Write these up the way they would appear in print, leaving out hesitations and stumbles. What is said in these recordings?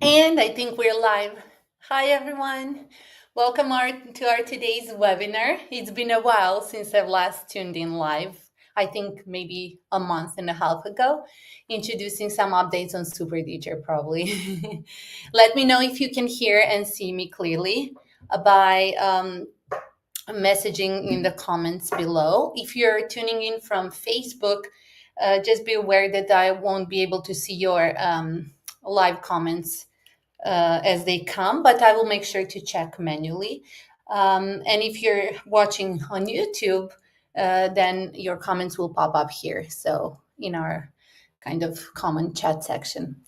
And I think we're live. Hi, everyone. Welcome to our today's webinar. It's been a while since I've last tuned in live. I think maybe a month and a half ago, introducing some updates on SuperTeacher, probably. Let me know if you can hear and see me clearly by messaging in the comments below. If you're tuning in from Facebook, just be aware that I won't be able to see your live comments as they come, but I will make sure to check manually. And if you're watching on YouTube, then your comments will pop up here. So in our kind of common chat section.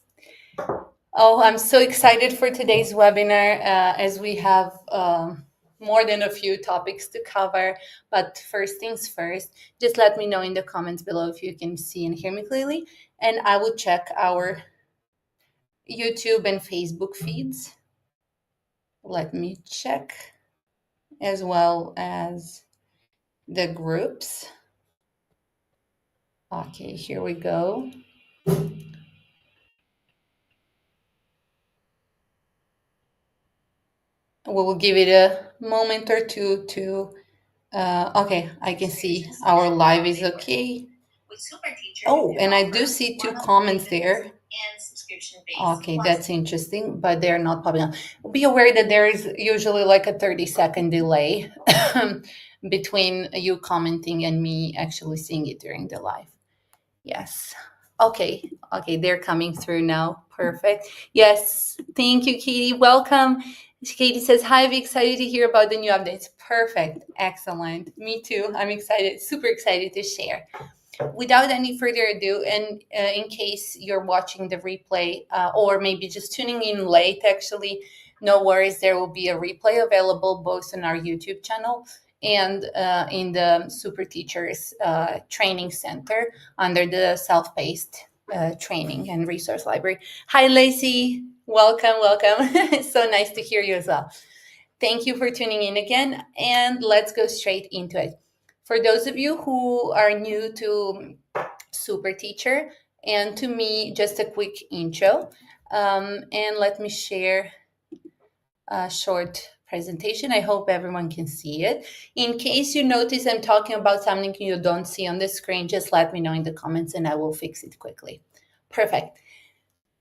Oh, I'm so excited for today's webinar as we have more than a few topics to cover. But first things first, just let me know in the comments below if you can see and hear me clearly. And I will check our YouTube and Facebook feeds. Let me check, as well as the groups. Okay, here we go. We will give it a moment or two to, okay, I can see our live is okay. Oh, and I do see two comments there. Okay, that's interesting, but they're not popping up. Be aware that there is usually like a 30-second delay between you commenting and me actually seeing it during the live. Yes. Okay. Okay. They're coming through now. Perfect. Yes. Thank you, Katie. Welcome. Katie says, hi, I'm excited to hear about the new updates. Perfect. Excellent. Me too. I'm excited, super excited to share. Without any further ado, and in case you're watching the replay or maybe just tuning in late, actually, no worries. There will be a replay available both on our YouTube channel and in the Super Teachers Training Center under the self-paced training and resource library. Hi, Lacey. Welcome, welcome. It's so nice to hear you as well. Thank you for tuning in again, and let's go straight into it. For those of you who are new to SuperTeacher and to me, just a quick intro, and let me share a short presentation. I hope everyone can see it. In case you notice I'm talking about something you don't see on the screen, just let me know in the comments and I will fix it quickly. Perfect.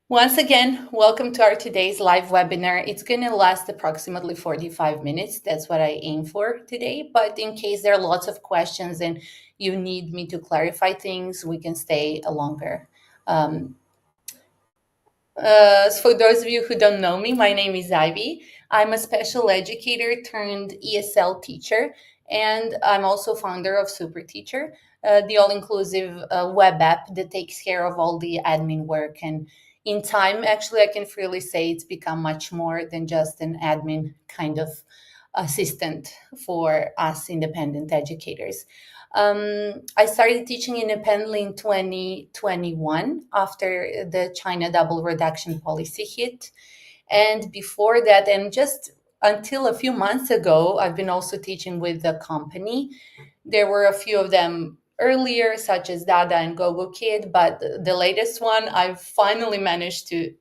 Once again, welcome to our today's live webinar. It's going to last approximately 45 minutes. That's what I aim for today. But in case there are lots of questions and you need me to clarify things, we can stay longer. For those of you who don't know me, my name is Ivy. I'm a special educator turned ESL teacher, and I'm also founder of SuperTeacher, the all-inclusive web app that takes care of all the admin work. And in time, actually, I can freely say it's become much more than just an admin kind of assistant for us independent educators. I started teaching independently in 2021 after the China double reduction policy hit. And before that, and just until a few months ago, I've been also teaching with the company. There were a few of them earlier, such as Dada and GoGo Kid, but the latest one I've finally managed to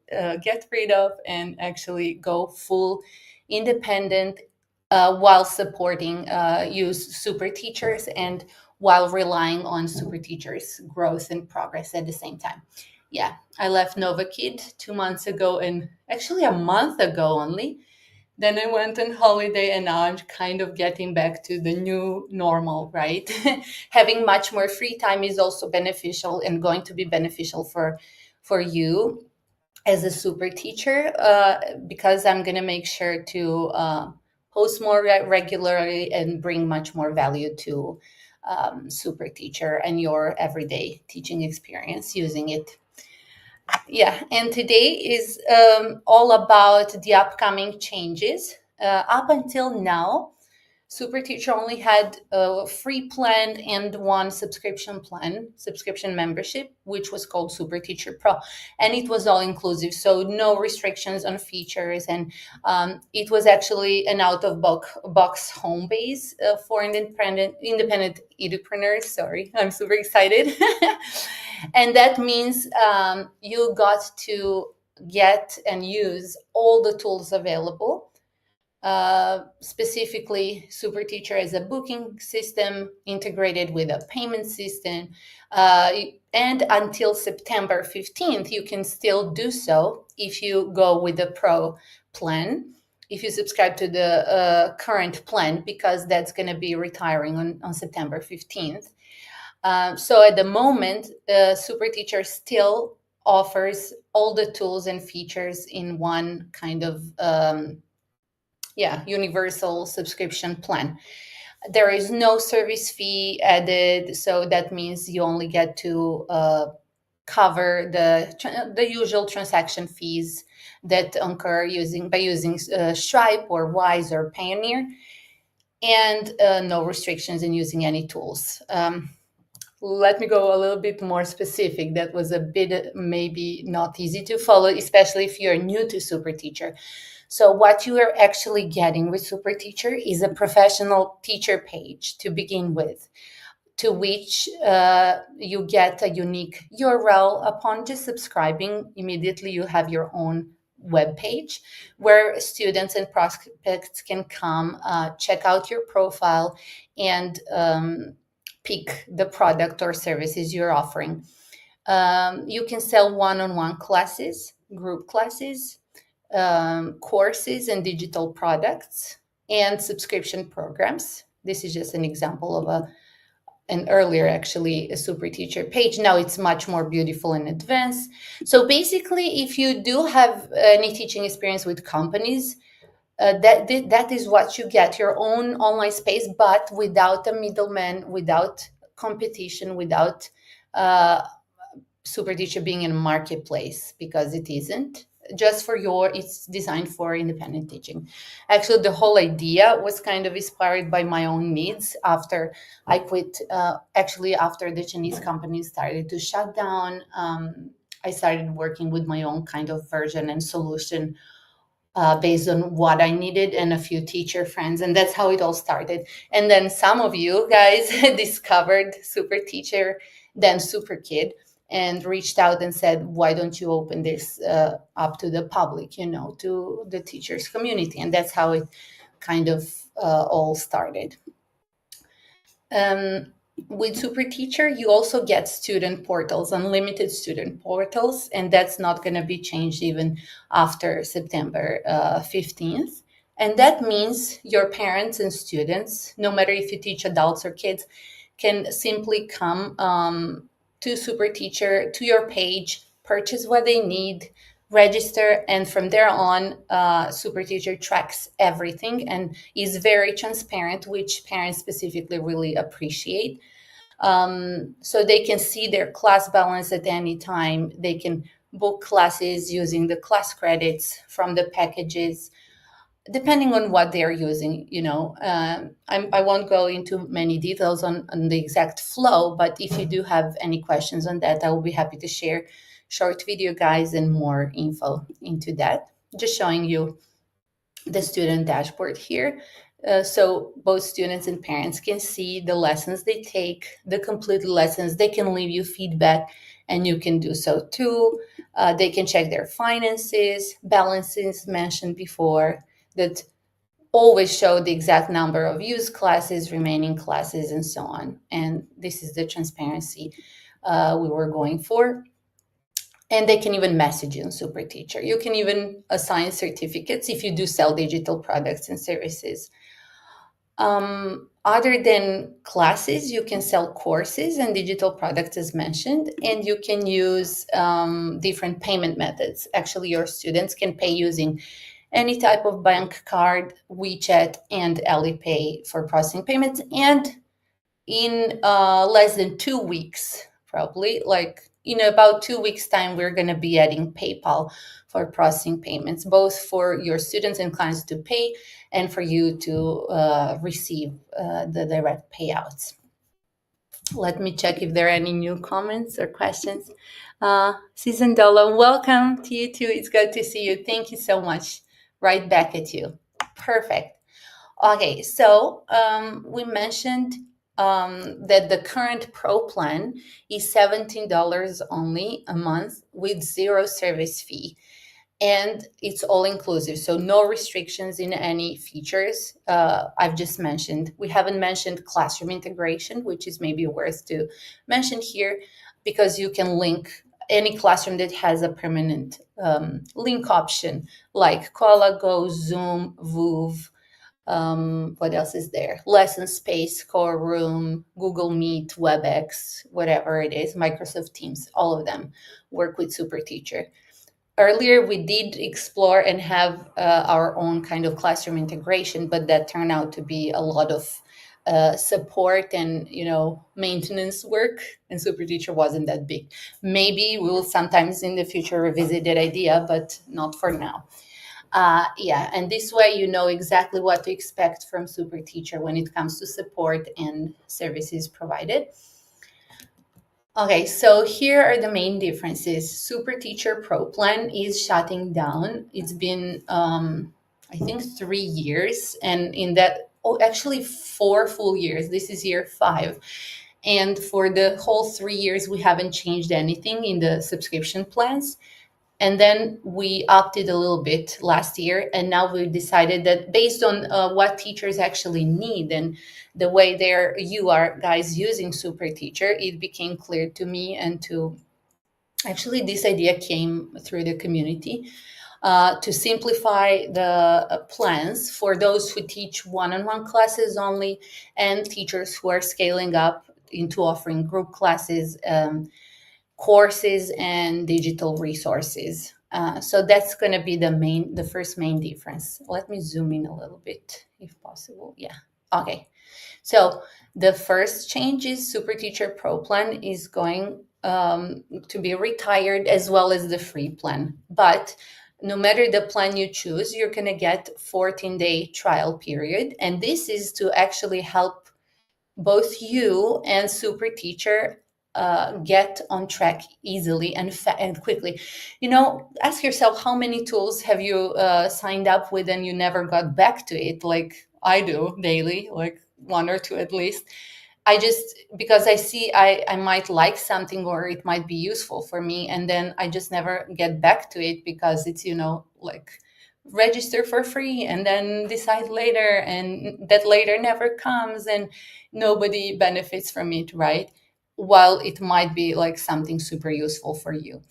get rid of and actually go full independent while supporting use super teachers and while relying on super teachers growth and progress at the same time. Yeah, I left Nova Kid 2 months ago, and actually a month ago only. Then I went on holiday, and now I'm kind of getting back to the new normal, right? Having much more free time is also beneficial and going to be beneficial for you as a super teacher because I'm going to make sure to post more regularly and bring much more value to super teacher and your everyday teaching experience using it. Yeah, and today is all about the upcoming changes. Up until now, SuperTeacher only had a free plan and one subscription membership, which was called SuperTeacher Pro, and it was all inclusive, so no restrictions on features, and it was actually an out-of-box home base for independent edupreneurs. Sorry, I'm super excited, and that means you got to get and use all the tools available. Specifically, SuperTeacher is a booking system integrated with a payment system. And until September 15th, you can still do so if you go with the Pro plan, if you subscribe to the current plan, because that's going to be retiring on September 15th. So at the moment, SuperTeacher still offers all the tools and features in one kind of universal subscription plan. There is no service fee added, so that means you only get to cover the usual transaction fees that occur by using Stripe or Wise or Payoneer, and no restrictions in using any tools. Let me go a little bit more specific. That was a bit maybe not easy to follow, especially if you're new to SuperTeacher. So what you are actually getting with SuperTeacher is a professional teacher page to begin with, to which you get a unique URL. Upon just subscribing, immediately you have your own web page where students and prospects can come check out your profile and pick the product or services you're offering. You can sell one-on-one classes, group classes, courses and digital products, and subscription programs. This is just an example of an earlier, actually, a SuperTeacher page. Now it's much more beautiful and advanced. So basically, if you do have any teaching experience with companies, that is what you get, your own online space, but without a middleman, without competition, without SuperTeacher being in a marketplace, because it isn't. It's designed for independent teaching. Actually, the whole idea was kind of inspired by my own needs after I quit. Actually, after the Chinese companies started to shut down, I started working with my own kind of version and solution based on what I needed and a few teacher friends. And that's how it all started. And then some of you guys discovered SuperTeacher, then SuperKid, and reached out and said, why don't you open this up to the public, to the teachers community? And that's how it kind of all started. With SuperTeacher, you also get student portals, unlimited student portals, and that's not going to be changed even after September 15th. And that means your parents and students, no matter if you teach adults or kids, can simply come to SuperTeacher, to your page, purchase what they need, register, and from there on, SuperTeacher tracks everything and is very transparent, which parents specifically really appreciate. So they can see their class balance at any time. They can book classes using the class credits from the packages, depending on what they're using. I won't go into many details on the exact flow, but if you do have any questions on that, I will be happy to share short video guides and more info into that. Just showing you the student dashboard here. So both students and parents can see the lessons they take, the complete lessons. They can leave you feedback, and you can do so too. They can check their finances, balances mentioned before, that always show the exact number of used classes, remaining classes, and so on. And this is the transparency we were going for. And they can even message you on SuperTeacher. You can even assign certificates if you do sell digital products and services. Other than classes, you can sell courses and digital products as mentioned, and you can use different payment methods. Actually, your students can pay using any type of bank card, WeChat, and Alipay for processing payments. And in less than 2 weeks, probably, like in about 2 weeks' time, we're going to be adding PayPal for processing payments, both for your students and clients to pay and for you to receive the direct payouts. Let me check if there are any new comments or questions. Susan Dolo, welcome to you too. It's good to see you. Thank you so much. Right back at you. Perfect. Okay, so we mentioned that the current Pro plan is $17 only a month with zero service fee. and it's all inclusive, so no restrictions in any features. I've just mentioned, we haven't mentioned classroom integration, which is maybe worth to mention here, because you can link any classroom that has a permanent link option, like Koala Go, Zoom, Voov. What else is there? Lesson Space, Core Room, Google Meet, WebEx, whatever it is, Microsoft Teams, all of them work with SuperTeacher. Earlier, we did explore and have our own kind of classroom integration, but that turned out to be a lot of support and maintenance work, and SuperTeacher wasn't that big. Maybe we will sometimes in the future revisit that idea, but not for now. Yeah, and this way you know exactly what to expect from SuperTeacher when it comes to support and services provided. Okay, so here are the main differences. SuperTeacher Pro Plan is shutting down. It's been, I think, 3 years, and in that, oh, actually 4 full years. This is year 5. And for the whole 3 years, we haven't changed anything in the subscription plans. And then we opted a little bit last year, and now we decided that based on what teachers actually need and the way you are guys using SuperTeacher, it became clear to me and to actually this idea came through the community to simplify the plans for those who teach one-on-one classes only and teachers who are scaling up into offering group classes. Courses and digital resources. So that's going to be the first main difference. Let me zoom in a little bit, if possible. Yeah. Okay. So the first change is SuperTeacher Pro Plan is going to be retired, as well as the free plan. But no matter the plan you choose, you're going to get 14-day trial period, and this is to actually help both you and SuperTeacher get on track easily and quickly. Ask yourself, how many tools have you signed up with and you never got back to it? Like I do daily, like one or two at least. I just, because I see I might like something or it might be useful for me, and then I just never get back to it because it's, like register for free and then decide later, and that later never comes and nobody benefits from it, right? While it might be like something super useful for you.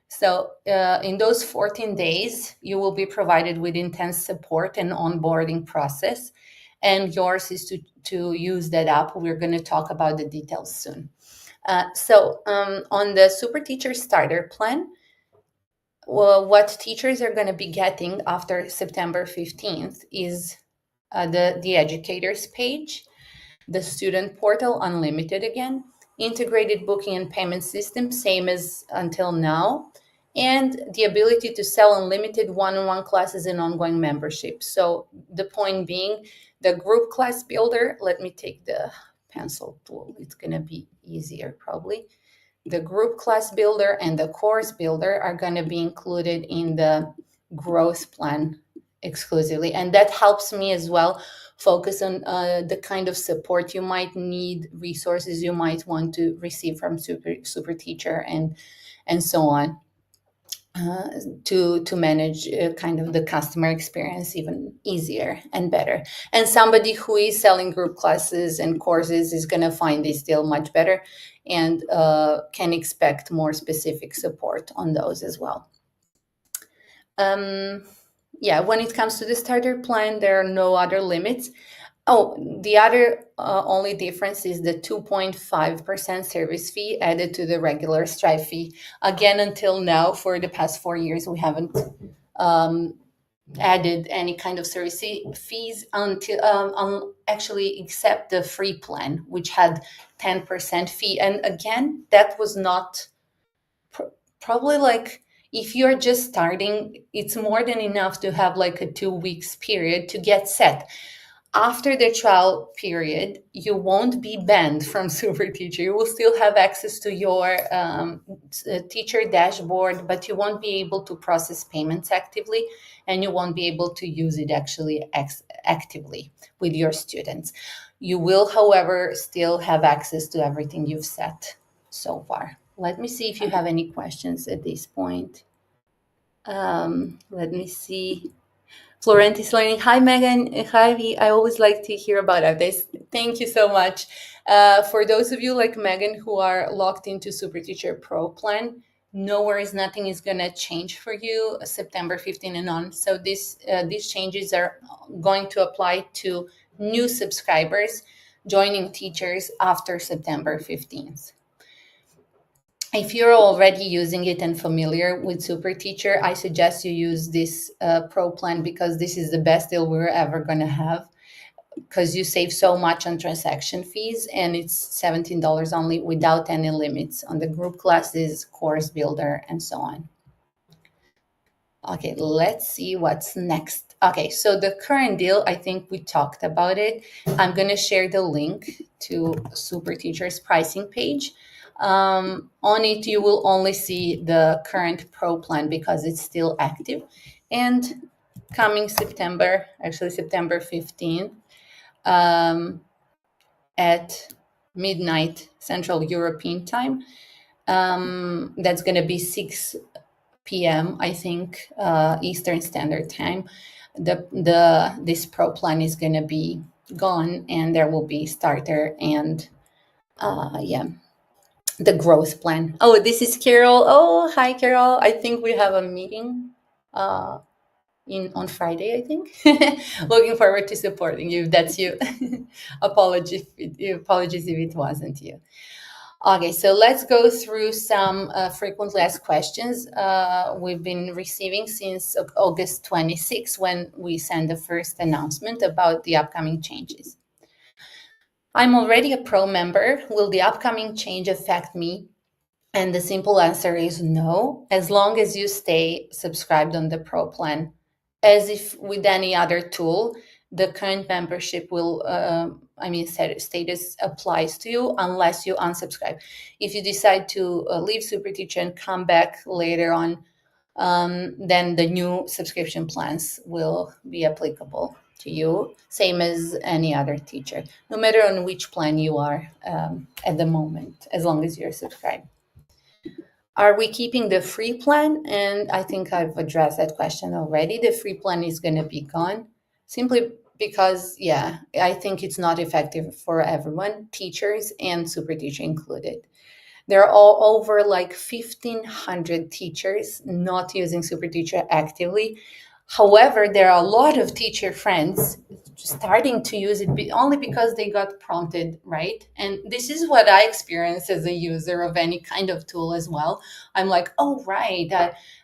So in those 14 days, you will be provided with intense support and onboarding process, and yours is to use that app. We're going to talk about the details soon. So on the SuperTeacher Starter Plan, well, what teachers are going to be getting after September 15th is the educators page, the student portal unlimited again, integrated booking and payment system, same as until now, and the ability to sell unlimited one-on-one classes and ongoing membership. So the point being, the group class builder, let me take the pencil tool, it's going to be easier probably. The group class builder and the course builder are going to be included in the growth plan exclusively, and that helps me as well focus on the kind of support you might need, resources you might want to receive from SuperTeacher and so on, to manage kind of the customer experience even easier and better. And somebody who is selling group classes and courses is going to find this still much better and can expect more specific support on those as well. Yeah, when it comes to the starter plan, there are no other limits. Oh, the other only difference is the 2.5% service fee added to the regular Stripe fee. Again, until now, for the past 4 years, we haven't added any kind of service fees until actually except the free plan, which had 10% fee. And again, that was not probably like, if you're just starting, it's more than enough to have like a 2 weeks period to get set. After the trial period, you won't be banned from SuperTeacher. You will still have access to your teacher dashboard, but you won't be able to process payments actively, and you won't be able to use it actually actively with your students. You will, however, still have access to everything you've set so far. Let me see if you have any questions at this point. Let me see. Florent is learning. Hi, Megan. Hi, V. I always like to hear about updates. Thank you so much. For those of you like Megan who are locked into SuperTeacher Pro plan, no worries, nothing is gonna change for you September 15 and on. So these changes are going to apply to new subscribers joining teachers after September 15th. If you're already using it and familiar with SuperTeacher, I suggest you use this Pro plan because this is the best deal we're ever going to have because you save so much on transaction fees and it's $17 only without any limits on the group classes, course builder, and so on. Okay, let's see what's next. Okay, so the current deal, I think we talked about it. I'm going to share the link to SuperTeacher's pricing page. On it, you will only see the current Pro plan because it's still active. And coming September, actually September 15th, at midnight Central European time, that's going to be 6 p.m. I think Eastern Standard Time. This Pro plan is going to be gone, and there will be starter and the growth plan. Oh, this is Carol. Oh, hi, Carol. I think we have a meeting in on Friday, I think. Looking forward to supporting you if that's you. Apologies if it wasn't you. Okay, so let's go through some frequently asked questions we've been receiving since August 26 when we sent the first announcement about the upcoming changes. I'm already a pro member. Will the upcoming change affect me? And the simple answer is no, as long as you stay subscribed on the Pro plan. As if with any other tool, the current membership will, status applies to you unless you unsubscribe. If you decide to leave SuperTeacher and come back later on, then the new subscription plans will be applicable to you, same as any other teacher, no matter on which plan you are at the moment, as long as you're subscribed. Are we keeping the free plan? And I think I've addressed that question already. The free plan is going to be gone simply because, yeah, I think it's not effective for everyone, teachers and SuperTeacher included. There are all over like 1,500 teachers not using SuperTeacher actively. However, there are a lot of teacher friends starting to use it only because they got prompted, right? And this is what I experience as a user of any kind of tool as well. I'm like, oh, right,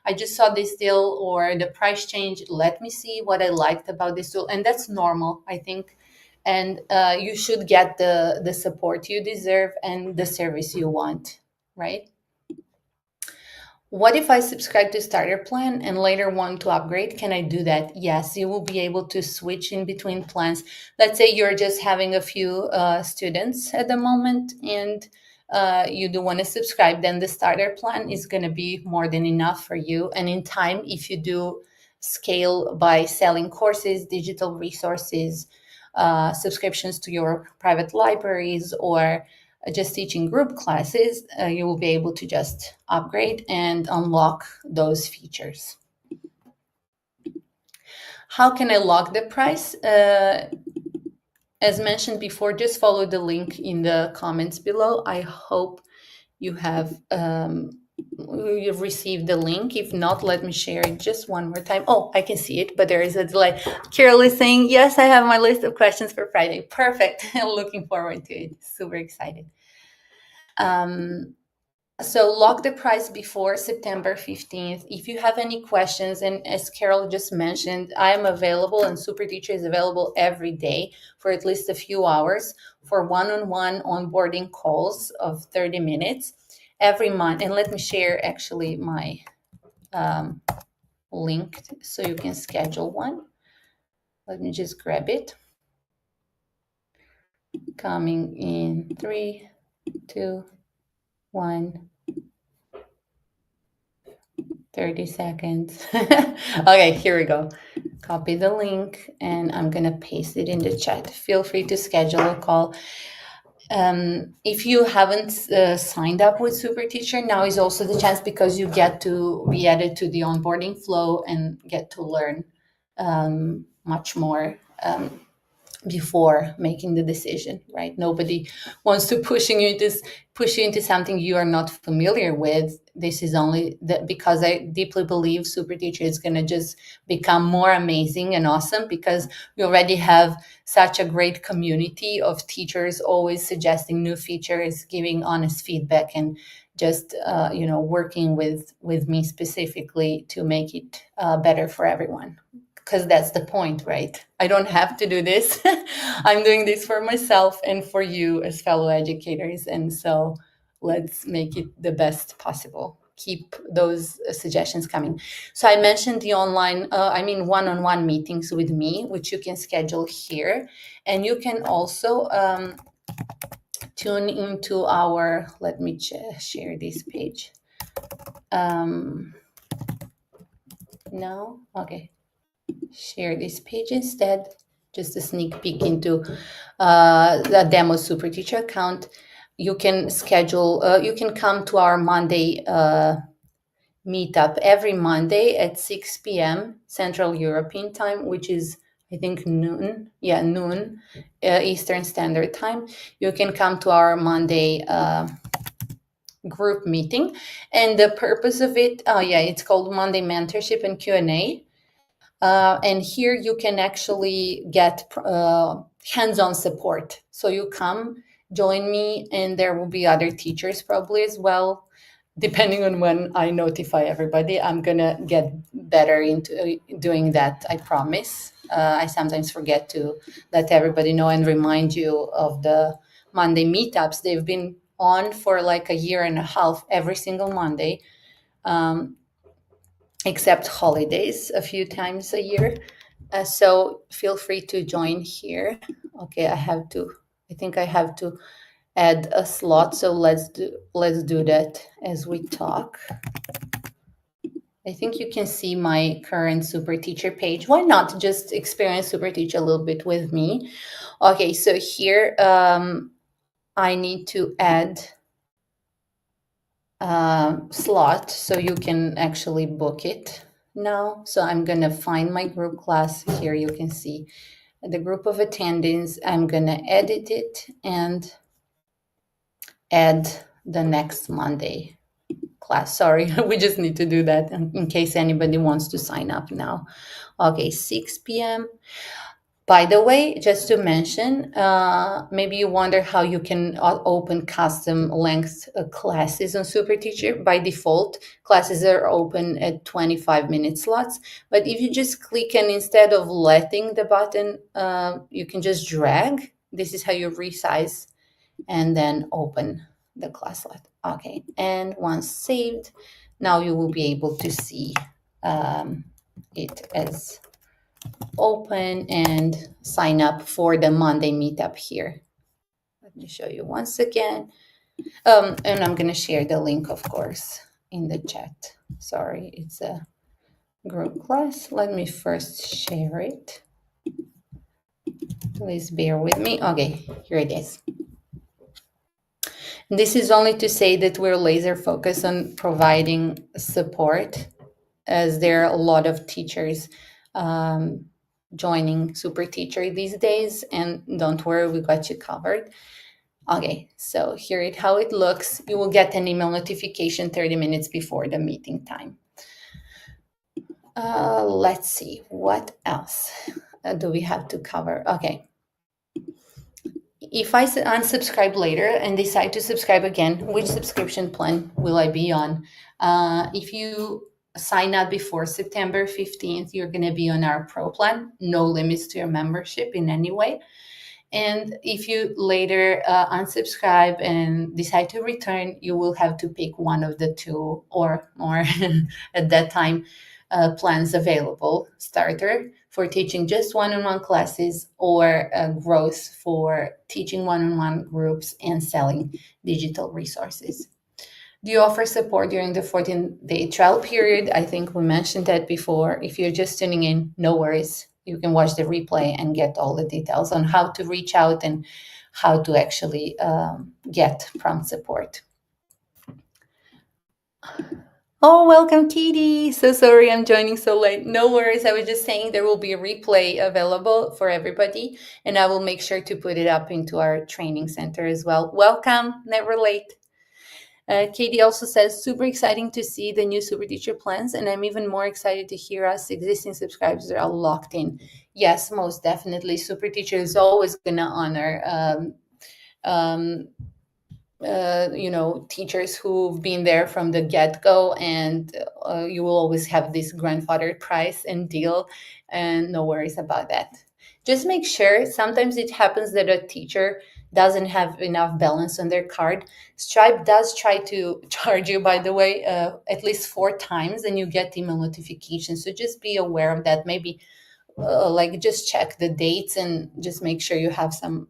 I just saw this deal or the price change. Let me see what I liked about this tool. And that's normal, I think. And you should get the support you deserve and the service you want, right? What if I subscribe to starter plan and later want to upgrade? Can I do that? Yes, you will be able to switch in between plans. Let's say you're just having a few students at the moment and you do want to subscribe, then the starter plan is going to be more than enough for you. And in time, if you do scale by selling courses, digital resources, subscriptions to your private libraries, or just teaching group classes, you will be able to just upgrade and unlock those features. How can I lock the price? As mentioned before, just follow the link in the comments below. I hope you have you've received the link. If not, let me share it just one more time. Oh, I can see it, but there is a delay. Carol is saying, yes, I have my list of questions for Friday. Perfect. Looking forward to it. Super excited. So lock the price before September 15th. If you have any questions, and as Carol just mentioned, I am available and SuperTeacher is available every day for at least a few hours for one-on-one onboarding calls of 30 minutes every month. And let me share actually my link so you can schedule one. Let me just grab it. Coming in 3, 2, 1. 30 seconds. Okay, here we go. Copy the link and I'm going to paste it in the chat. Feel free to schedule a call. If you haven't signed up with SuperTeacher, now is also the chance, because you get to be added to the onboarding flow and get to learn much more before making the decision, right? Nobody wants to push you into something you are not familiar with. This is only that because I deeply believe SuperTeacher is going to just become more amazing and awesome, because we already have such a great community of teachers always suggesting new features, giving honest feedback, and just working with me specifically to make it better for everyone, because that's the point, right? I don't have to do this. I'm doing this for myself and for you as fellow educators. And so let's make it the best possible. Keep those suggestions coming. So I mentioned the one-on-one meetings with me, which you can schedule here. And you can also tune into our, let me share this page. No? Okay. Share this page instead. Just a sneak peek into the demo SuperTeacher account. You can you can come to our Monday meetup every Monday at 6 p.m. Central European Time, which is, I think, noon. Yeah, noon Eastern Standard Time. You can come to our Monday group meeting. And the purpose of it, it's called Monday Mentorship and Q&A. And here you can actually get hands-on support. So you come, join me, and there will be other teachers probably as well. Depending on when I notify everybody, I'm going to get better into doing that, I promise. I sometimes forget to let everybody know and remind you of the Monday meetups. They've been on for like a year and a half, every single Monday. Except holidays a few times a year. So feel free to join here. Okay, I think I have to add a slot. So let's do that as we talk. I think you can see my current SuperTeacher page. Why not just experience SuperTeacher a little bit with me? Okay, so here I need to add slot so you can actually book it now. So I'm gonna find my group class. Here you can see the group of attendings. I'm gonna edit it and add the next Monday class. Sorry, we just need to do that in case anybody wants to sign up now. Okay, 6 p.m. By the way, just to mention, maybe you wonder how you can open custom length classes on SuperTeacher. By default, classes are open at 25-minute slots. But if you just click and instead of letting the button, you can just drag. This is how you resize and then open the class slot. Okay, and once saved, now you will be able to see it as open and sign up for the Monday meetup here. Let me show you once again. And I'm going to share the link, of course, in the chat. Sorry, it's a group class. Let me first share it. Please bear with me. Okay, here it is. This is only to say that we're laser focused on providing support, as there are a lot of teachers joining SuperTeacher these days, and don't worry, we got you covered. Okay, so here how it looks. You will get an email notification 30 minutes before the meeting time. Let's see, what else do we have to cover? Okay. If I unsubscribe later and decide to subscribe again, which subscription plan will I be on? If you sign up before September 15th, you're going to be on our Pro plan. No limits to your membership in any way. And if you later unsubscribe and decide to return, you will have to pick one of the two or more at that time plans available: starter for teaching just one-on-one classes, or growth for teaching one-on-one groups and selling digital resources. Do you offer support during the 14-day trial period? I think we mentioned that before. If you're just tuning in, no worries. You can watch the replay and get all the details on how to reach out and how to actually get prompt support. Oh, welcome, Katie. So sorry I'm joining so late. No worries. I was just saying there will be a replay available for everybody, and I will make sure to put it up into our training center as well. Welcome, never late. Katie also says, super exciting to see the new Super Teacher plans, and I'm even more excited to hear us existing subscribers are all locked in. Yes, most definitely. Super Teacher is always going to honor um, teachers who've been there from the get-go, and you will always have this grandfather price and deal, and no worries about that. Just make sure, sometimes it happens that a teacher doesn't have enough balance on their card. Stripe does try to charge you, by the way, at least 4 times, and you get email notifications. So just be aware of that. Maybe like just check the dates and just make sure you have some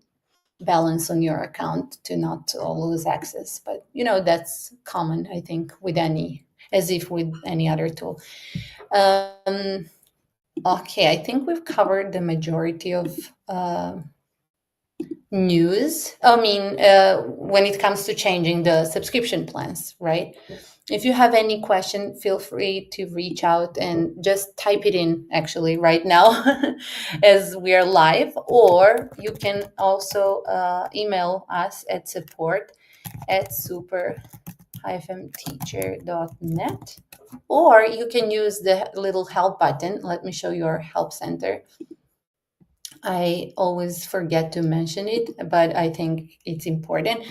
balance on your account to not lose access. But that's common, I think, with as if with any other tool. Okay, I think we've covered the majority of news. I mean, when it comes to changing the subscription plans, right? If you have any question, feel free to reach out and just type it in actually right now as we are live, or you can also email us at support@super-teacher.net, or you can use the little help button. Let me show you our help center. I always forget to mention it, but I think it's important.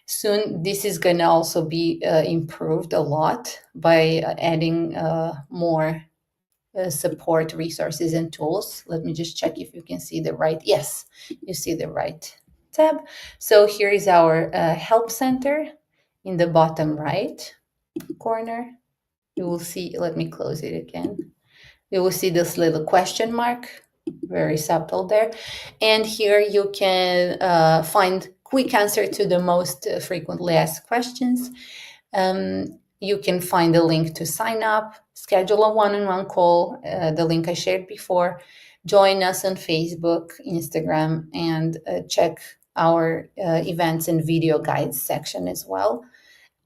Soon, this is going to also be improved a lot by adding more support resources and tools. Let me just check if you can see the right. Yes, you see the right tab. So here is our help center in the bottom right corner. You will see, let me close it again. You will see this little question mark, very subtle there. And here you can find quick answer to the most frequently asked questions. You can find a link to sign up, schedule a one-on-one call, the link I shared before, join us on Facebook, Instagram, and check our events and video guides section as well.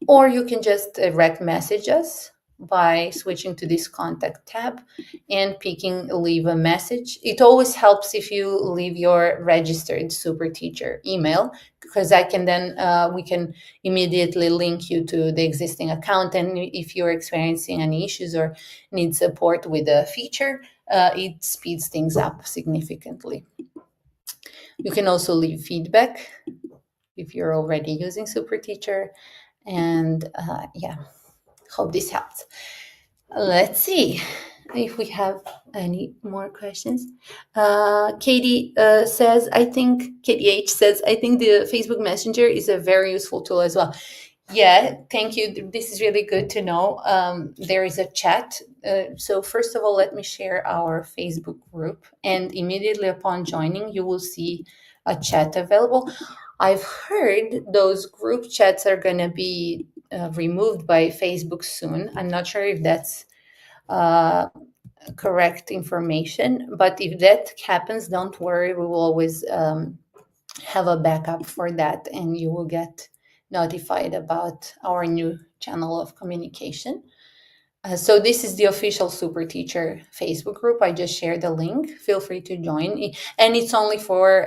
Or you can just direct message us by switching to this contact tab and picking leave a message. It always helps if you leave your registered Super Teacher email, because I can then we can immediately link you to the existing account. And if you're experiencing any issues or need support with a feature, it speeds things up significantly. You can also leave feedback if you're already using Super Teacher. And hope this helps. Let's see if we have any more questions. Katie says, Katie H says, I think the Facebook Messenger is a very useful tool as well. Yeah, thank you. This is really good to know. There is a chat. So first of all, let me share our Facebook group. And immediately upon joining, you will see a chat available. I've heard those group chats are going to be removed by Facebook soon. I'm not sure if that's correct information, but if that happens, don't worry. We will always have a backup for that, and you will get notified about our new channel of communication. So this is the official Super Teacher Facebook group. I just shared the link. Feel free to join. And it's only for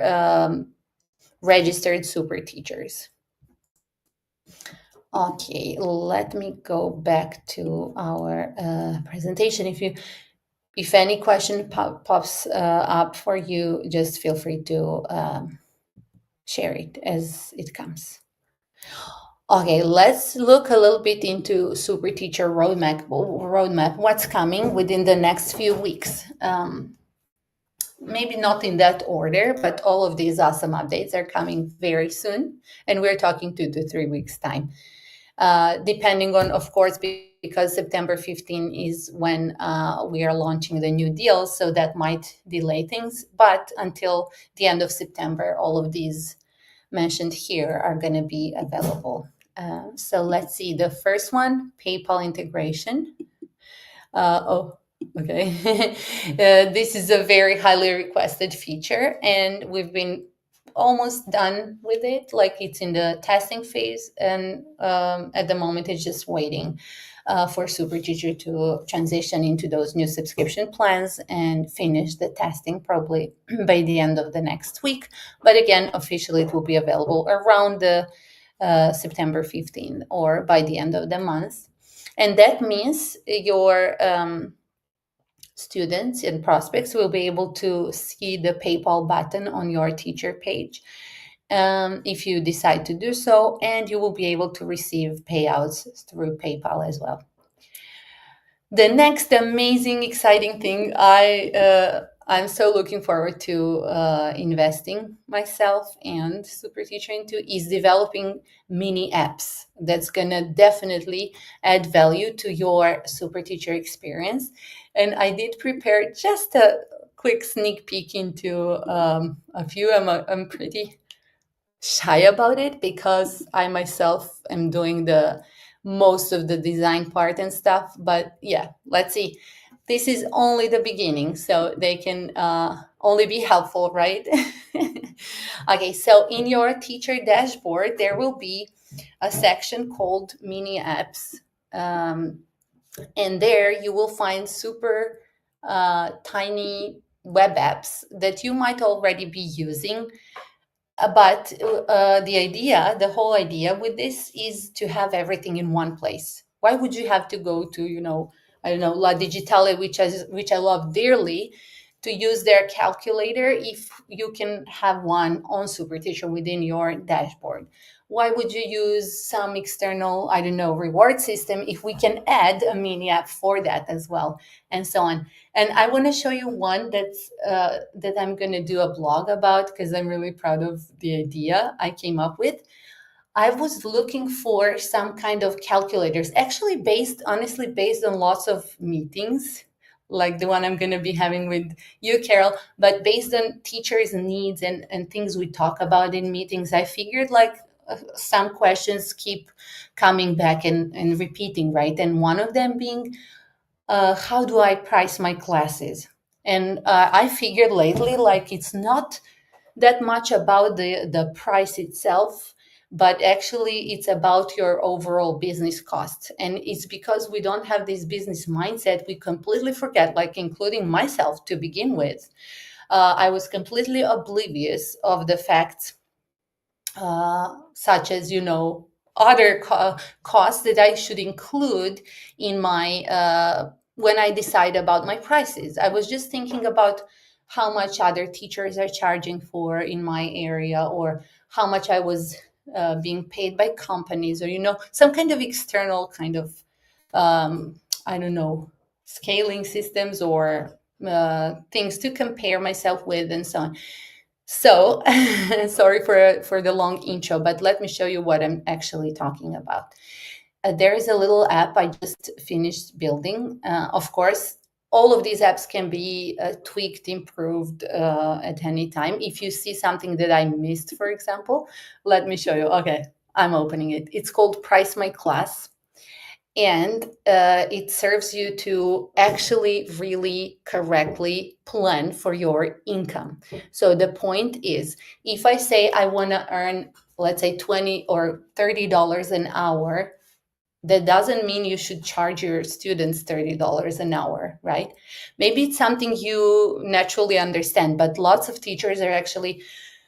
registered Super Teachers. Okay, let me go back to our presentation. If any question pops up for you, just feel free to share it as it comes. Okay, let's look a little bit into Super Teacher roadmap. What's coming within the next few weeks. Maybe not in that order, but all of these awesome updates are coming very soon, and we're talking 2 to 3 weeks time. Depending on, of course, because September 15 is when we are launching the new deals, so that might delay things. But until the end of September, all of these mentioned here are going to be available. So let's see. The first one, PayPal integration. Okay. This is a very highly requested feature, and we've been almost done with it. Like it's in the testing phase, and at the moment, it's just waiting for SuperTeacher to transition into those new subscription plans and finish the testing probably by the end of the next week. But again, officially, it will be available around the September 15th or by the end of the month. And that means your students and prospects will be able to see the PayPal button on your teacher page, if you decide to do so, and you will be able to receive payouts through PayPal as well. The next amazing, exciting thing I'm so looking forward to investing myself and SuperTeacher into is developing mini apps that's gonna definitely add value to your SuperTeacher experience. And I did prepare just a quick sneak peek into a few. I'm pretty shy about it because I myself am doing the most of the design part and stuff. But yeah, let's see. This is only the beginning, so they can only be helpful, right? Okay, so in your teacher dashboard, there will be a section called mini apps. And there you will find super tiny web apps that you might already be using, but the whole idea with this is to have everything in one place. Why would you have to go to, I don't know, La Digitale, which I love dearly, to use their calculator if you can have one on SuperTeacher within your dashboard? Why would you use some external, I don't know, reward system if we can add a mini app for that as well, and so on? And I want to show you one that I'm going to do a blog about because I'm really proud of the idea I came up with. I was looking for some kind of calculators, actually honestly, based on lots of meetings, like the one I'm going to be having with you, Carol, but based on teachers' needs and things we talk about in meetings. I figured like some questions keep coming back and repeating, right? And one of them being, how do I price my classes? And I figured lately, like it's not that much about the price itself, but actually it's about your overall business costs. And it's because we don't have this business mindset, we completely forget, like including myself to begin with. I was completely oblivious of the facts, such as other costs that I should include in my when I decide about my prices. I was just thinking about how much other teachers are charging for in my area, or how much I was being paid by companies, or some kind of external kind of I don't know, scaling systems or things to compare myself with and so on. So, sorry for the long intro, but let me show you what I'm actually talking about. There is a little app I just finished building. Of course, all of these apps can be tweaked, improved at any time. If you see something that I missed, for example, let me show you. Okay, I'm opening it. It's called Price My Class, and it serves you to actually really correctly plan for your income. So the point is, if I say I want to earn, let's say, $20 or $30 an hour, that doesn't mean you should charge your students $30 an hour, right? Maybe it's something you naturally understand, but lots of teachers are actually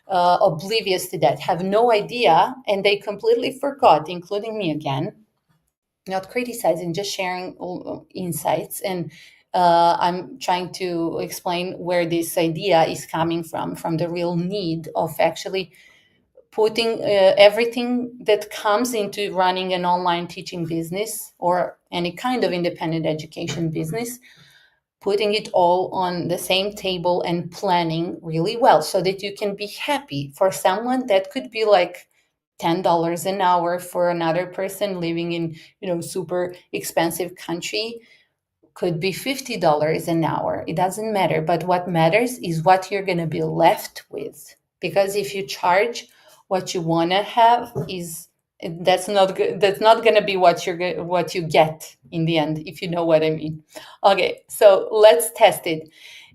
oblivious to that, have no idea, and they completely forgot, including me again. Not criticizing, just sharing insights. And I'm trying to explain where this idea is coming from the real need of actually putting everything that comes into running an online teaching business or any kind of independent education business, putting it all on the same table and planning really well so that you can be happy. For someone, that could be like $10 an hour. For another person living in super expensive country, could be $50 an hour. It doesn't matter, but what matters is what you're going to be left with. Because if you charge what you want to have, is that's not good. That's not going to be what you get in the end, if you know what I mean. Okay, so let's test it.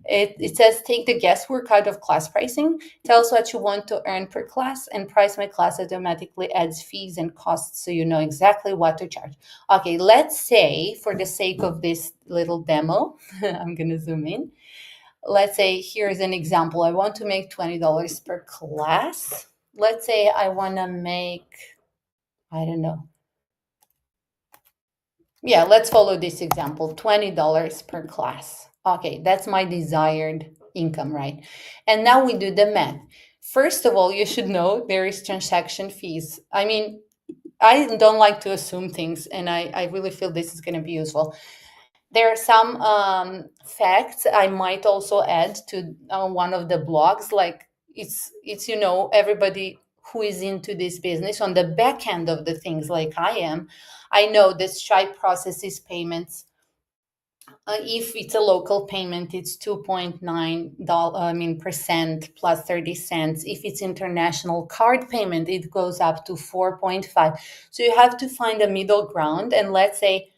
It says take the guesswork out of class pricing, tell us what you want to earn per class, and Price My Class automatically adds fees and costs so you know exactly what to charge. Okay, let's say for the sake of this little demo, I'm going to zoom in. Let's say here's an example. I want to make $20 per class. Let's say I want to make, I don't know. Yeah, let's follow this example, $20 per class. Okay, that's my desired income, right? And now we do the math. First of all, you should know there is transaction fees. I mean, I don't like to assume things, and I really feel this is going to be useful. There are some facts I might also add to one of the blogs. Like it's everybody who is into this business on the back end of the things, like I am. I know that Stripe processes payments. If it's a local payment, it's 2.9 percent plus 30 cents. If it's international card payment, it goes up to 4.5. So you have to find a middle ground, and let's say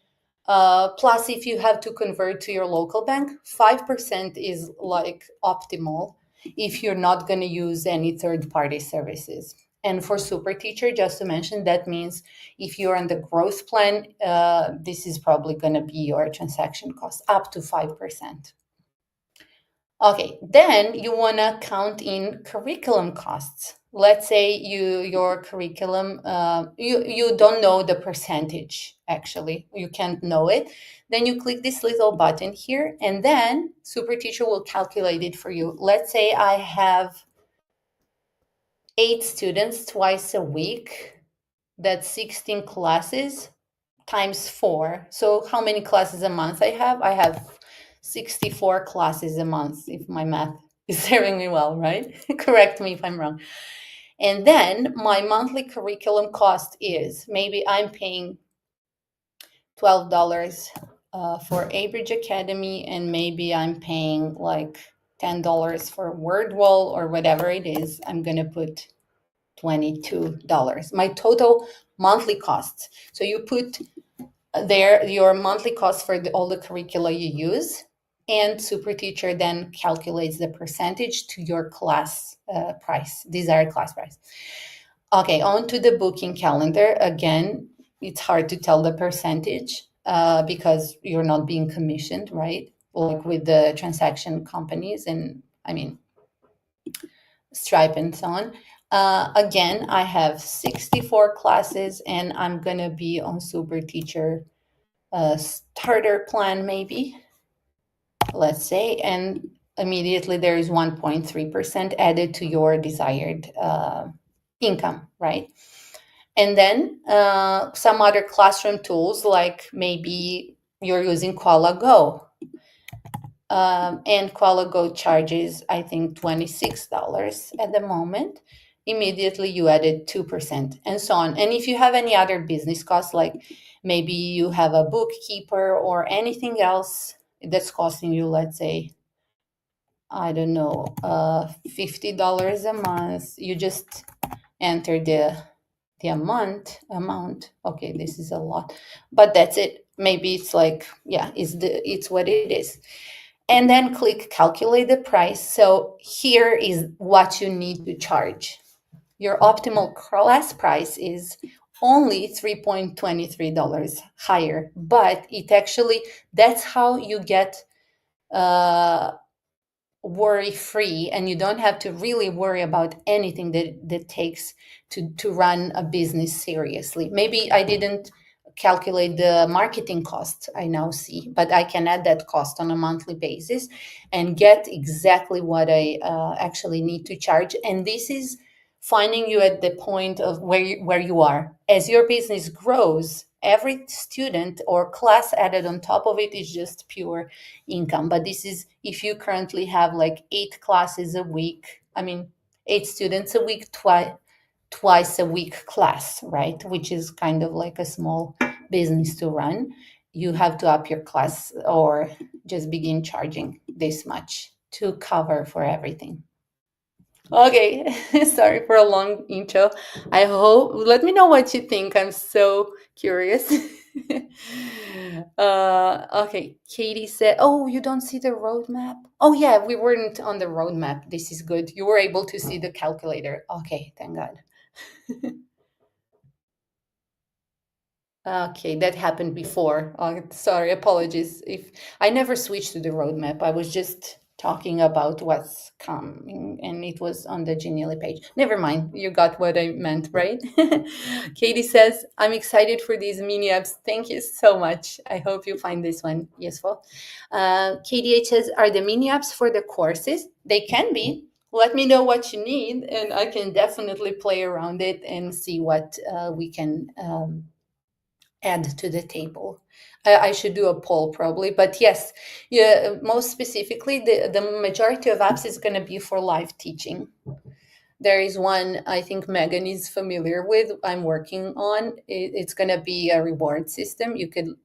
plus, if you have to convert to your local bank, 5% is like optimal if you're not going to use any third party services. And for SuperTeacher, just to mention, that means if you're on the growth plan, this is probably going to be your transaction cost up to 5%. Okay, then you want to count in curriculum costs. Let's say your curriculum, you don't know the percentage, actually. You can't know it. Then you click this little button here, and then SuperTeacher will calculate it for you. Let's say I have 8 students twice a week. That's 16 classes times 4. So how many classes a month I have? I have 64 classes a month, if my math is serving me well, right? Correct me if I'm wrong. And then my monthly curriculum cost is, maybe I'm paying $12 for Abridge Academy, and maybe I'm paying like $10 for WordWall or whatever it is. I'm going to put $22. My total monthly costs. So you put there your monthly cost for all the curricula you use, and SuperTeacher then calculates the percentage to your class price, desired class price. Okay, on to the booking calendar. Again, it's hard to tell the percentage because you're not being commissioned, right? Like with the transaction companies, and I mean Stripe and so on. Again, I have 64 classes, and I'm gonna be on SuperTeacher starter plan, maybe, let's say, and immediately there is 1.3% added to your desired income, right? And then some other classroom tools, like maybe you're using Koala Go. And Koala Go charges, I think, $26 at the moment. Immediately you added 2% and so on. And if you have any other business costs, like maybe you have a bookkeeper or anything else that's costing you, let's say, I don't know, $50 a month, you just enter the amount. Okay, this is a lot, but that's it. Maybe it's like, yeah, it's what it is. And then click calculate the price. So here is what you need to charge. Your optimal class price is only $3.23 higher, but it actually, that's how you get worry free, and you don't have to really worry about anything that takes to run a business seriously. Maybe I didn't calculate the marketing cost, I now see, but I can add that cost on a monthly basis and get exactly what I actually need to charge. And this is finding you at the point of where you are. As your business grows, every student or class added on top of it is just pure income. But this is if you currently have like 8 classes a week, I mean 8 students a week, twice a week class, right? Which is kind of like a small business to run. You have to up your class or just begin charging this much to cover for everything. Okay, sorry for a long intro. I hope, let me know what you think. I'm so curious. Okay, Katie said, "Oh, you don't see the roadmap? Oh, yeah, we weren't on the roadmap. This is good. You were able to see the calculator. Okay, thank God." Okay, that happened before. Sorry, apologies. If I never switched to the roadmap, I was just talking about what's coming, and it was on the Genially page. Never mind, you got what I meant, right? Katie says, "I'm excited for these mini apps. Thank you so much. I hope you find this one useful." KDH says, "Are the mini apps for the courses? They can be. Let me know what you need, and I can definitely play around it and see what we can." Add to the table. I should do a poll probably, but yes, yeah, most specifically, the majority of apps is going to be for live teaching. There is one I think Megan is familiar with. I'm working on. It's going to be a reward system. You could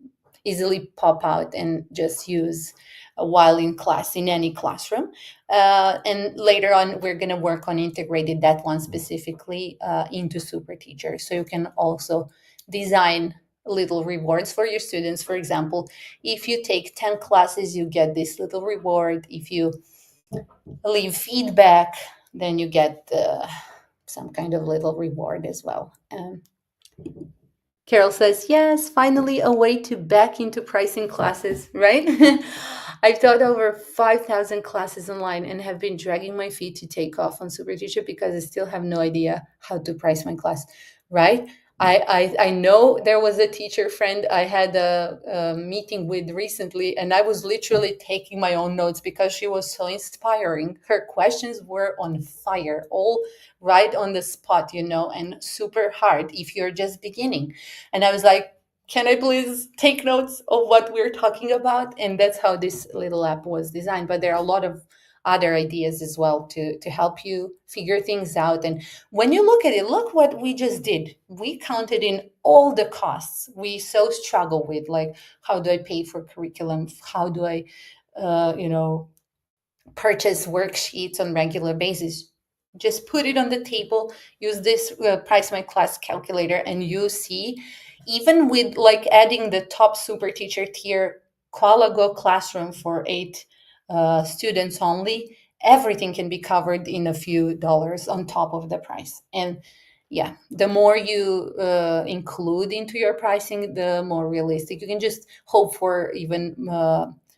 easily pop out and just use while in class in any classroom. And later on, we're going to work on integrating that one specifically into SuperTeacher. So you can also design little rewards for your students. For example, if you take 10 classes, you get this little reward. If you leave feedback, then you get some kind of little reward as well. Carol says, "Yes, finally a way to back into pricing classes," right? I've taught over 5,000 classes online and have been dragging my feet to take off on SuperTeacher because I still have no idea how to price my class, right? I know there was a teacher friend I had a meeting with recently, and I was literally taking my own notes because she was so inspiring. Her questions were on fire, all right on the spot, and super hard if you're just beginning. And I was like, "Can I please take notes of what we're talking about?" And that's how this little app was designed. But there are a lot of other ideas as well to help you figure things out. And when you look at it, look what we just did. We counted in all the costs we so struggle with, like how do I pay for curriculum? How do I, purchase worksheets on regular basis? Just put it on the table, use this price my class calculator, and you see, even with like adding the top super teacher tier Qualago classroom for 8 students only, everything can be covered in a few dollars on top of the price. And yeah, the more you include into your pricing, the more realistic. You can just hope for even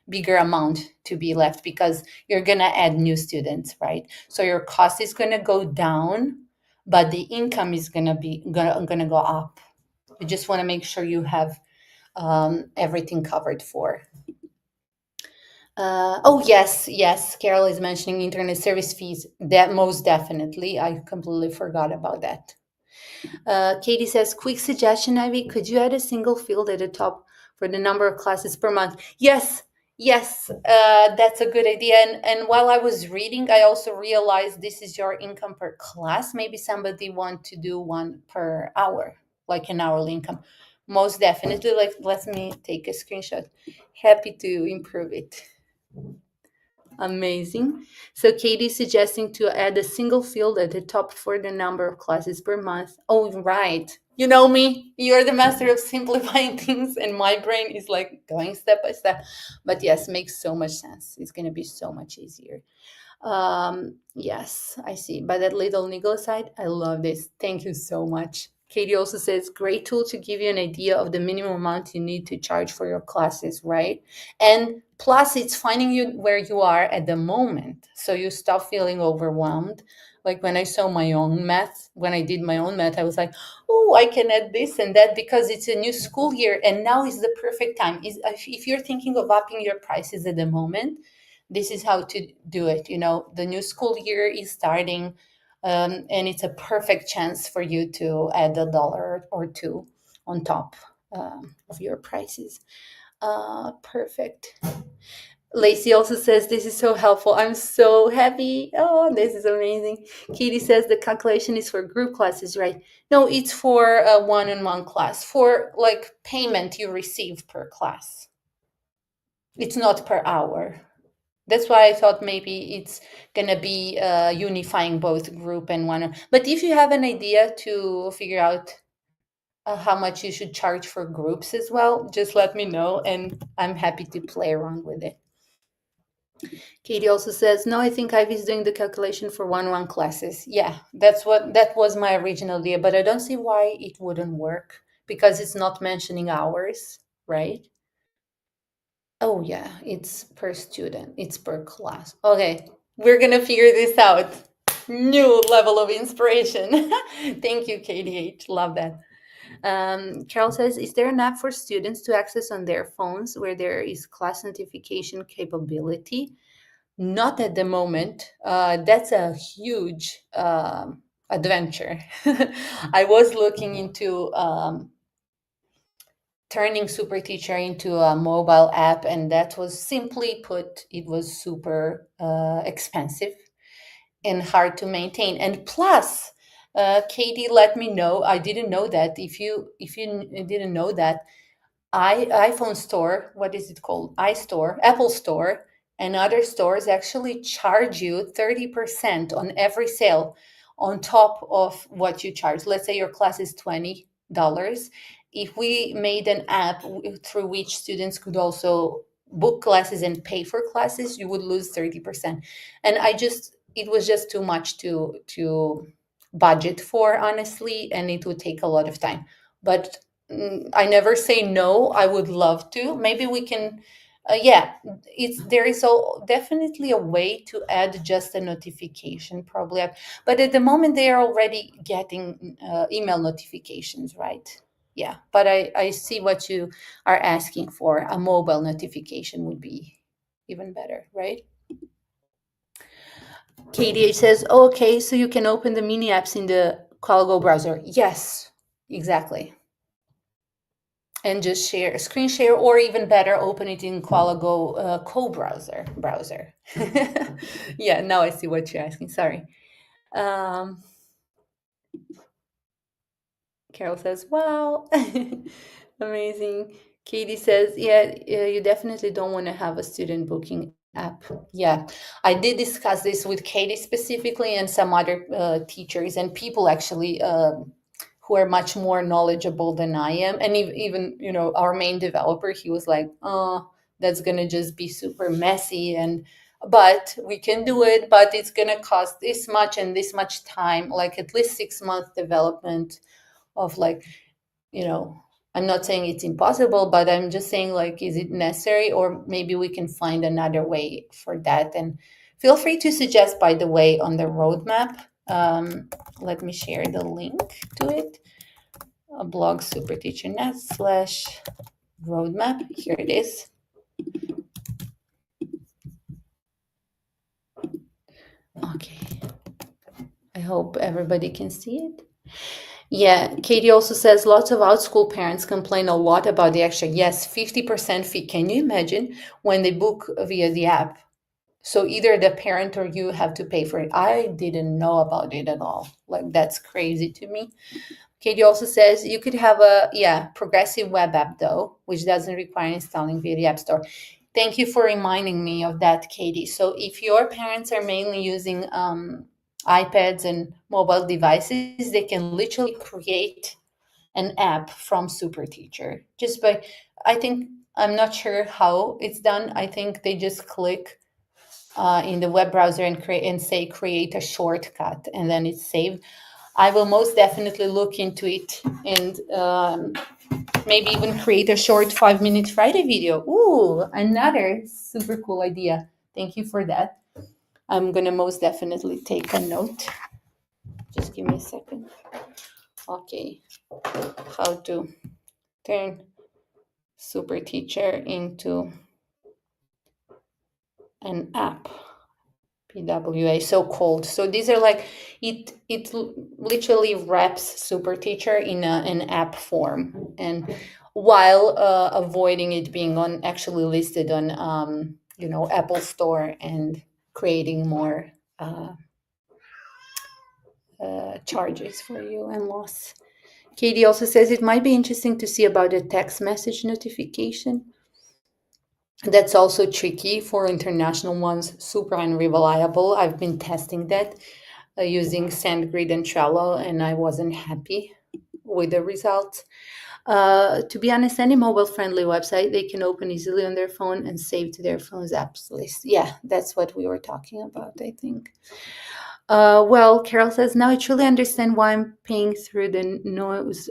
bigger amount to be left because you're going to add new students, right? So your cost is going to go down, but the income is going to go up. You just want to make sure you have everything covered for. Oh, yes, yes. Carol is mentioning internet service fees. That most definitely. I completely forgot about that. Katie says, "Quick suggestion, Ivy. Could you add a single field at the top for the number of classes per month?" Yes, yes, that's a good idea. And while I was reading, I also realized this is your income per class. Maybe somebody want to do one per hour, like an hourly income. Most definitely. Like, let me take a screenshot. Happy to improve it. Amazing. So Katie's suggesting to add a single field at the top for the number of classes per month. Oh, right. You know me. You're the master of simplifying things, and my brain is like going step by step. But yes, makes so much sense. It's going to be so much easier. Yes, I see. By that little niggle aside, I love this. Thank you so much. Katie also says, "Great tool to give you an idea of the minimum amount you need to charge for your classes," right? And plus, it's finding you where you are at the moment. So you stop feeling overwhelmed. Like when I saw my own math, when I did my own math, I was like, "Oh, I can add this and that because it's a new school year. And now is the perfect time." If you're thinking of upping your prices at the moment, this is how to do it. The new school year is starting, and it's a perfect chance for you to add a dollar or two on top of your prices. Perfect. Lacey also says, "This is so helpful. I'm so happy. Oh, this is amazing." Katie says, "The calculation is for group classes, right?" No, it's for a one-on-one class, for like payment you receive per class. It's not per hour. That's why I thought maybe it's gonna be unifying both group and one. But if you have an idea to figure out how much you should charge for groups as well, just let me know, and I'm happy to play around with it. Katie also says, no, I think Ivy's doing the calculation for one classes. Yeah, that was my original idea, but I don't see why it wouldn't work because it's not mentioning hours, right? Oh yeah, it's per student, it's per class. Okay, we're gonna figure this out. New level of inspiration. Thank you, KDH. Love that. Carol says, is there an app for students to access on their phones where there is class notification capability? Not at the moment. That's a huge adventure. I was looking into turning SuperTeacher into a mobile app, and that was simply put, it was super expensive and hard to maintain. And plus, Katie let me know. I didn't know that. If you didn't know that, iPhone store, what is it called? iStore, Apple Store, and other stores actually charge you 30% on every sale on top of what you charge. Let's say your class is $20. If we made an app through which students could also book classes and pay for classes, you would lose 30%. And it was just too much to budget for, honestly, and it would take a lot of time. But I never say no. I would love to. Maybe we can. Yeah, it's there is definitely a way to add just a notification, probably. But at the moment, they are already getting email notifications, right? Yeah, but I see what you are asking for. A mobile notification would be even better, right? KDH says, oh, okay, so you can open the mini apps in the Qualgo browser. Yes, exactly. And just share, screen share, or even better, open it in Qualago co-browser. Yeah, now I see what you're asking. Sorry. Um, Carol says, wow, amazing. Katie says, yeah, you definitely don't want to have a student booking app. Yeah, I did discuss this with Katie specifically and some other teachers and people actually who are much more knowledgeable than I am. And even, our main developer, he was like, oh, that's going to just be super messy. But we can do it, but it's going to cost this much and this much time, like at least 6 month development of like, you know, I'm not saying it's impossible, but I'm just saying, like, is it necessary? Or maybe we can find another way for that. And feel free to suggest, by the way, on the roadmap. Let me share the link to it. A blog superteachernet/roadmap. Here it is. Okay. I hope everybody can see it. Yeah, Katie also says lots of outschool parents complain a lot about the extra. Yes, 50% fee. Can you imagine when they book via the app? So either the parent or you have to pay for it. I didn't know about it at all. Like, that's crazy to me. Katie also says you could have a progressive web app though, which doesn't require installing via the App Store. Thank you for reminding me of that, Katie. So if your parents are mainly using iPads and mobile devices, they can literally create an app from SuperTeacher just by, I think, I'm not sure how it's done. I think they just click in the web browser and create a shortcut, and then it's saved. I will most definitely look into it and maybe even create a short 5 minute Friday video. Ooh, another super cool idea. Thank you for that. I'm gonna most definitely take a note. Just give me a second. Okay, how to turn SuperTeacher into an app. PWA, so called. So these are like, it literally wraps SuperTeacher in an app form, and while avoiding it being on actually listed on Apple Store and creating more charges for you and loss. Katie also says it might be interesting to see about a text message notification. That's also tricky for international ones, super unreliable. I've been testing that using SandGrid and Trello, and I wasn't happy with the results. To be honest, any mobile-friendly website they can open easily on their phone and save to their phone's apps list. Yeah, that's what we were talking about, I think. Well, Carol says, now I truly understand why I'm paying through the nose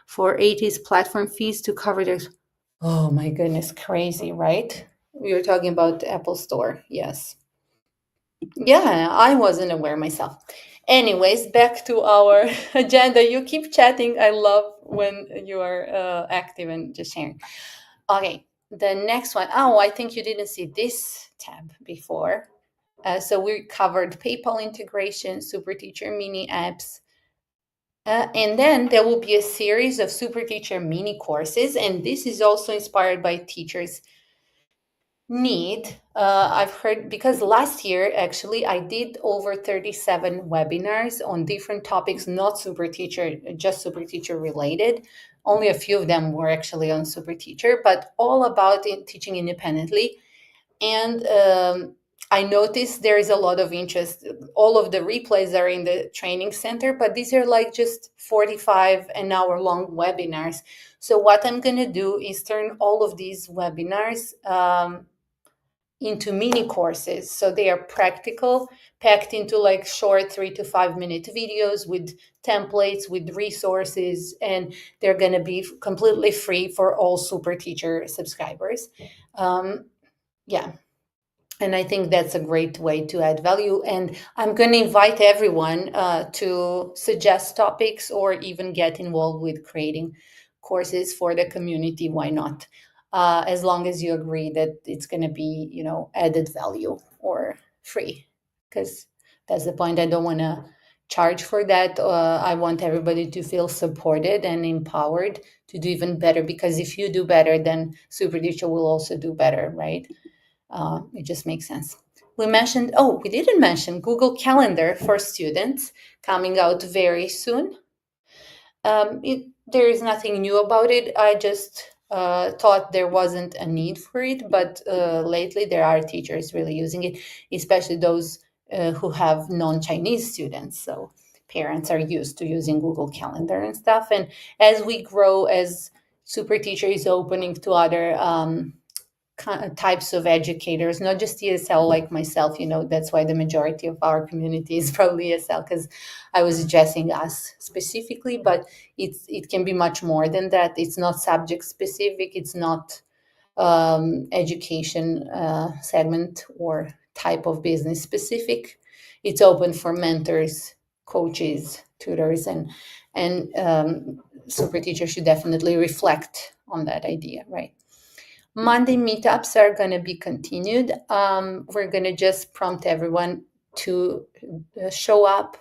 for 80s platform fees to cover their. Oh my goodness, crazy, right? We were talking about Apple Store. Yes. Yeah, I wasn't aware myself. Anyways, back to our agenda. You keep chatting. I love when you are active and just sharing. Okay, the next one. Oh, I think you didn't see this tab before. So we covered PayPal integration, SuperTeacher mini apps, and then there will be a series of SuperTeacher mini courses, and this is also inspired by teachers' need. I've heard because last year actually I did over 37 webinars on different topics, not SuperTeacher, just SuperTeacher related. Only a few of them were actually on SuperTeacher, but all about teaching independently. And I noticed there is a lot of interest. All of the replays are in the training center, but these are like just 45 an hour long webinars. So what I'm going to do is turn all of these webinars into mini courses. So they are practical, packed into like short 3 to 5 minute videos with templates, with resources, and they're going to be completely free for all Super Teacher subscribers. Um, yeah, and I think that's a great way to add value. And I'm going to invite everyone to suggest topics or even get involved with creating courses for the community. Why not? As long as you agree that it's going to be, added value or free, because that's the point. I don't want to charge for that. I want everybody to feel supported and empowered to do even better. Because if you do better, then Super Teacher will also do better, right? It just makes sense. We didn't mention Google Calendar for students coming out very soon. There is nothing new about it. I just thought there wasn't a need for it, but lately there are teachers really using it, especially those who have non-Chinese students. So parents are used to using Google Calendar and stuff. And as we grow, as Super Teacher is opening to other types of educators, not just ESL like myself. That's why the majority of our community is probably ESL, because I was addressing us specifically, but it can be much more than that. It's not subject specific. It's not education segment or type of business specific. It's open for mentors, coaches, tutors, and Super Teacher should definitely reflect on that idea, right? Monday meetups are going to be continued. We're going to just prompt everyone to show up.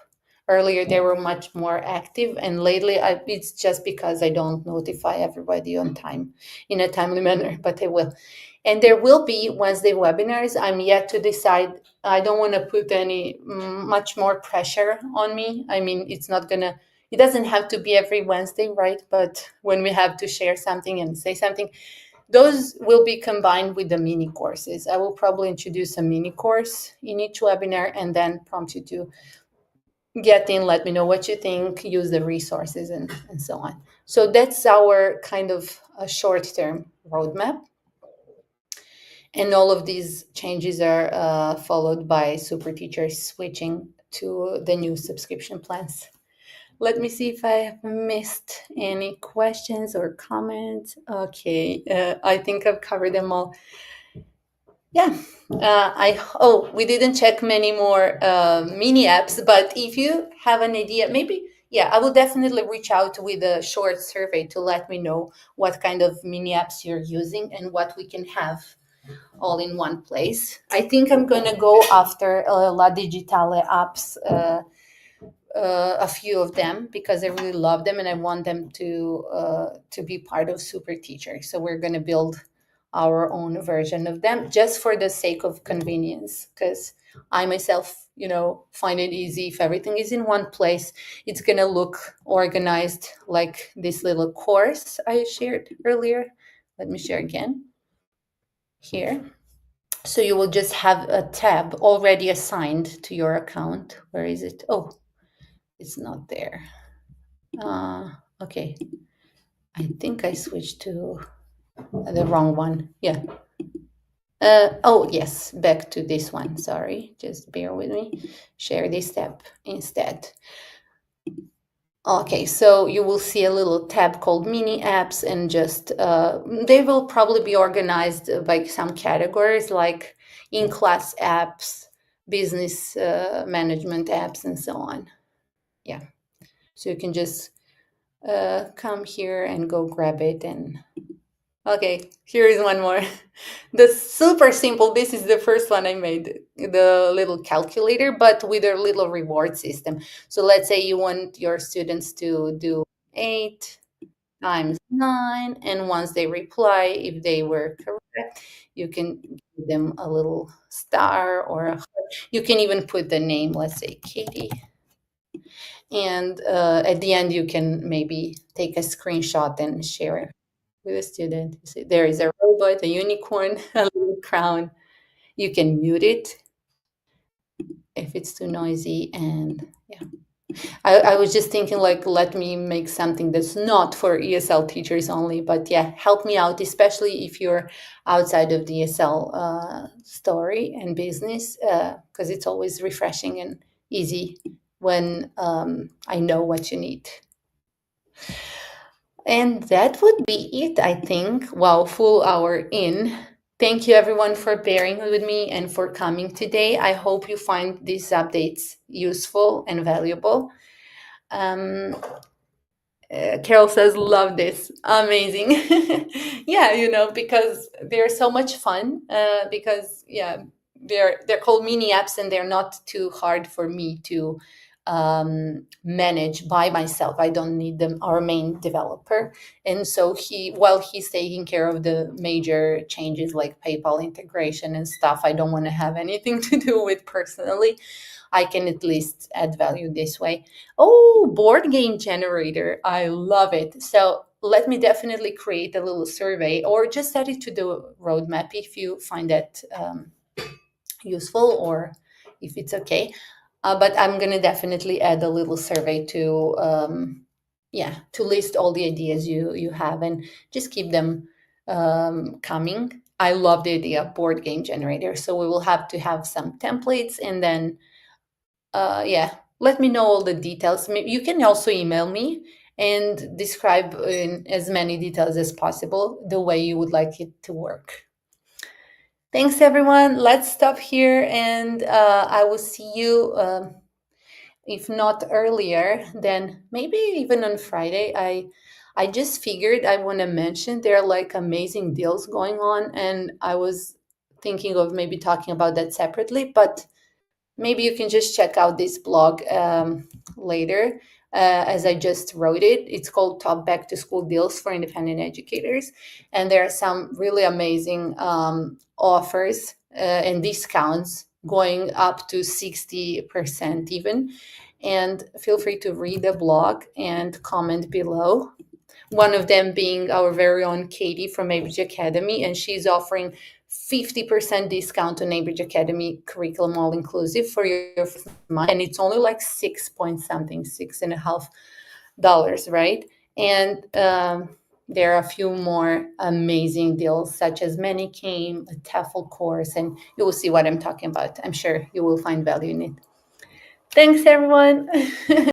Earlier, they were much more active, and lately, it's just because I don't notify everybody on time in a timely manner, but I will. And there will be Wednesday webinars. I'm yet to decide. I don't want to put any much more pressure on me. I mean, it doesn't have to be every Wednesday, right? But when we have to share something and say something, those will be combined with the mini courses. I will probably introduce a mini course in each webinar and then prompt you to get in, let me know what you think, use the resources, and so on. So that's our kind of a short-term roadmap. And all of these changes are followed by Super Teachers switching to the new subscription plans. Let me see if I have missed any questions or comments. Okay, I think I've covered them all. Yeah, we didn't check many more mini apps, but if you have an idea, maybe, yeah, I will definitely reach out with a short survey to let me know what kind of mini apps you're using and what we can have all in one place. I think I'm gonna go after La Digitale apps. A few of them because I really love them and I want them to be part of Super Teacher. So we're going to build our own version of them just for the sake of convenience, because I myself, find it easy if everything is in one place. It's going to look organized like this little course I shared earlier. Let me share again. here. So you will just have a tab already assigned to your account. Where is it? Oh, it's not there. Okay. I think I switched to the wrong one. Yeah. Oh, yes, back to this one. Sorry, just bear with me. Share this tab instead. Okay, so you will see a little tab called mini apps, and just they will probably be organized by some categories like in class apps, business management apps, and so on. Yeah, so you can just come here and go grab it. And okay, here is one more. The super simple, this is the first one I made, the little calculator, but with a little reward system. So let's say you want your students to do 8 times 9, and once they reply, if they were correct, you can give them a little star or a heart. You can even put the name, let's say Katie. And at the end, you can maybe take a screenshot and share it with a student. You say, there is a robot, a unicorn, a little crown. You can mute it if it's too noisy. And yeah, I was just thinking, like, let me make something that's not for ESL teachers only, but yeah, help me out, especially if you're outside of the ESL story and business, because it's always refreshing and easy when I know what you need. And that would be it, I think. Wow, full hour in. Thank you, everyone, for bearing with me and for coming today. I hope you find these updates useful and valuable. Um, Carol says, "Love this, amazing." Yeah, because they're so much fun. Because yeah, they're called mini apps, and they're not too hard for me to manage by myself. I don't need them. Our main developer, and so while he's taking care of the major changes like PayPal integration and stuff, I don't want to have anything to do with personally. I can at least add value this way. Oh, board game generator. I love it. So let me definitely create a little survey or just add it to the roadmap if you find that useful or if it's okay. But I'm going to definitely add a little survey to, to list all the ideas you have and just keep them coming. I love the idea of board game generator. So we will have to have some templates, and then let me know all the details. Maybe you can also email me and describe in as many details as possible the way you would like it to work. Thanks, everyone. Let's stop here, and I will see you, if not earlier, then maybe even on Friday. I just figured I want to mention there are like amazing deals going on, and I was thinking of maybe talking about that separately, but maybe you can just check out this blog later, as I just wrote it. It's called Top Back to School Deals for Independent Educators. And there are some really amazing offers and discounts going up to 60% even. And feel free to read the blog and comment below. One of them being our very own Katie from Abridge Academy, and she's offering 50% discount on Abridge Academy curriculum all inclusive for your first month. And it's only like 6 point something, $6.50, right? And there are a few more amazing deals, such as Manicame, a TEFL course, and you will see what I'm talking about. I'm sure you will find value in it. Thanks, everyone.